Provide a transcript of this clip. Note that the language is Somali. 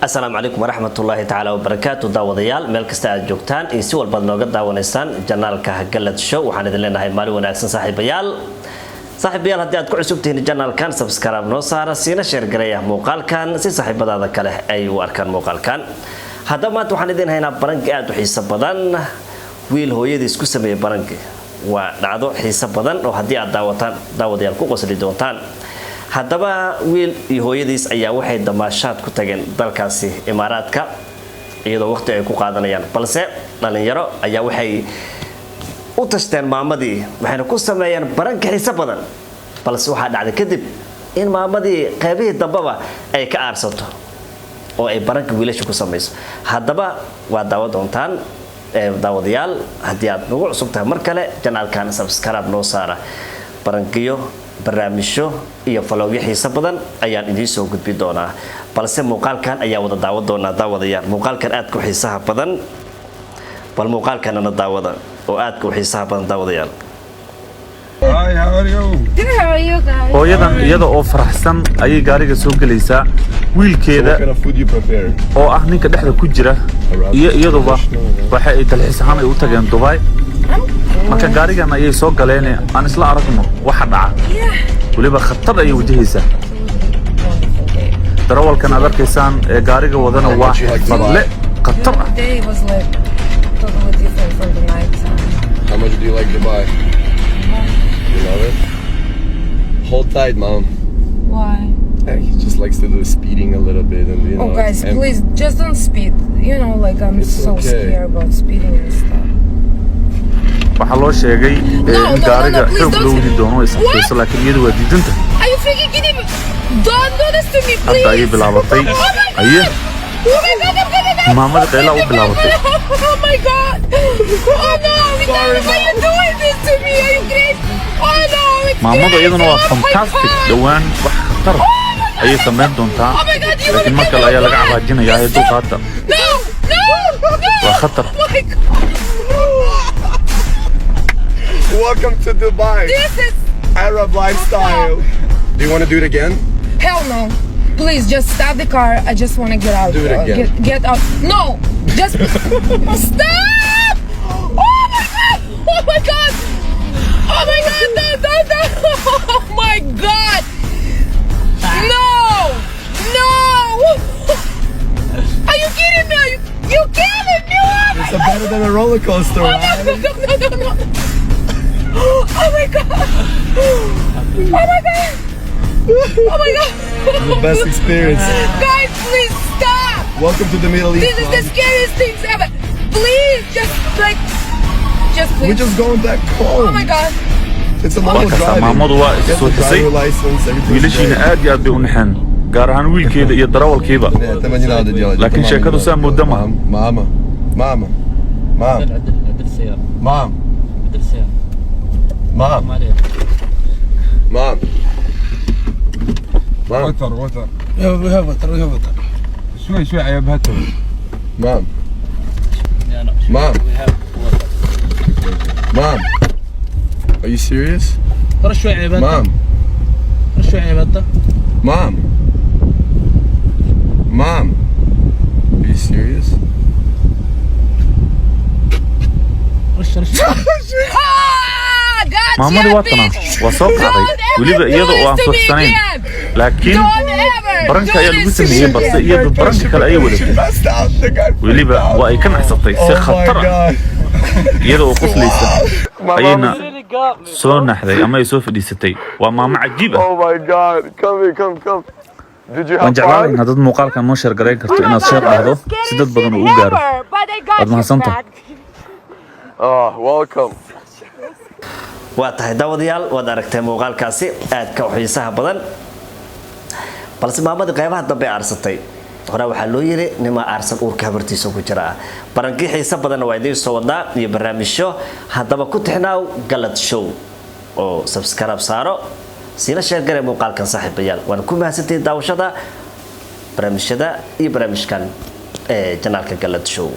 السلام عليكم ورحمة الله تعالى وبركاته داوديال ملك استعد جوكتان إيسي والبدن وقد داونيستان جنال كهجلة شو وحنا دلنا هاي مالي وناكسن صاحبيال هدي أدكو عسوبتين جنال كان سبسكرايب نوصار سينا شير قريه موقال كان سي صاحب هذا كله أي واركان موقال كان هذا ما توحنا دين هنا برنك قاعد حساب بدن ويل هو يدي سكو سمي برنك ونعدو حساب بدن وهدي داوديال كو قصدي دونتان haddaba wiil iyo hooyadiis ayaa waxay damaashaad ku tageen dalkaasi Imaaraadka iyadoo waqti ay ku qaadanayaan balse dhalinyaro ayaa waxay u tashteen maamadii waxayna ku sameeyeen baranka xisaab badan balse waxa dhacday kadib in maamadii qaybihii dambaba ay ka aarsato oo ay baranka wiilasha ku sameeyso haddaba waa daawadoontaan daawadayaal haddii aad nagu cusub tahay mar kale janaalkan subscribe noo saara barankiyo barnaamijyo iyo falowyo xiiso badan ayaan idin soo gudbi doonaa balse muuqaalkan ayaa wada daawad doonaa daawadayaal muuqaalkan aad ku xiisaha badan bal muuqaalkan ana daawada oo aad ku xiisaha badan daawadayaal Hi, how are you? Good, how are you guys? hooyadan iyada oo faraxsan ayay gaariga soo galaysaa wiilkeeda What kind of food you prepare? oo ah ninka dhexda ku jira iyo iyaduba waxa ay dalxiis ahaan ay u tageen Dubai marka gaarigan ayay soo galeen aan isla aragno waxa dhaca waliba khatar ay wajahaysaa darawalkan aad arkaysaan ee gaariga wadana waa fadle khatar ah Day was like totally different from the night time. How much do you like Dubai? You love it? Hold tight, Mom. Why? He just likes to do speeding a little bit, and you know. Oh guys, and please just don't speed. You know, like I'm It's so okay. scared about speeding and stuff. waxa loo sheegay in gaariga please xoog don't loo wadi say- doono is What? afayso laakiin iyadu waa diidanta Are you freaking kidding me? Don't do this to me, please. hadda ayay bilaabatay Oh my god! aye Oh my god, I'm gonna die. maamada qayla u bilaabatay Oh my god! Oh no, Ricardo, why are you doing this to me? Are you crazy? Oh no, it's maamada crazy. iyaduna waa Oh my fantastic God. dhawaan wax khatar ayay samayn doontaa Oh my god, you laakiin mar kale ayaa laga cabaajinayaa ee dulqaata No! No! No! waa khatar Oh my god! welcome to Dubai, This is Arab lifestyle. Do you want to do it again? hell no. Please just stop the car. I just want to get out. Do it again. Get out. No! Just stop! Oh my god! Oh my god! Oh my god! No! No! No! Oh my god! No! No! Are you kidding me? You killing me? Oh my It's better than a roller coaster, Oh right? no, no, no, no, no. Oh my god. Oh my god. Oh my god. The best experience. Guys, please stop. Welcome to the Middle East. This is the Mom. scariest things ever. Please, just We're please. just going back home. Oh my god. It's a waa normal kasta driving. maamadu waa Get soo the xisay driver license, everything's wiilashiina great. aad iyo aad bay u naxeen gaar ahaan wiilkeeda iyo darawalkiiba Это не надо делать. Лакин Это шейкаду мама сам не мудда, надо. мам. Мама. Мама. Мам. عدل السيارة Mom. عدل السيارة Mom. ما عليه Mom. Mom. وتر يهبط شوي عيب هاتوا Mom. يعني Mom. Mom. Are you serious? رش شوي عيبات Mom. رش شوي عيبات Mom. Mom. Are you serious? رش Ah, gotcha, maamadu waa tana bitch. waa soo qaaday Don't ever weliba do iyada oo aan this to me suuxsanayn again. laakiin Don't ever baranka do ayaa lagu this to me sameeyey balse again. iyadu baranka kale ayay wadatay Passed out. The guy weliba waa ay ka naxsatay si Oh khatar my ah god. iyada oo qoslaysa ayayna عيبات soo naxday ama ay soo fadhiisatay waa maamo cajiib ah Oh my god. Come here, come. Did you waan have jeclaan fun? lahaa dad muuqaalkan noo sheer garayn karto inaad sheer dhahdo si dad badan uu u gaaro waad mahadsantahay Oh, welcome. waa tahay daawadayaal waad aragtay muuqaalkaasi aad ka xiisaha badan balse maamadii qaybaha dambe aarsatay hore waxaa loo yiri nima aarsan uurka habartiisa ku jira barankii xiisa badan waa idin soo wadaa iyo barnaamijyo haddaba ku tixnaaw galad show oo subscribe saaro sina share garay muuqaalkan saaxiibayaal waan ku mahadsantahay daawashada barnaamijyada iyo barnaamijkan ee janaalka galad show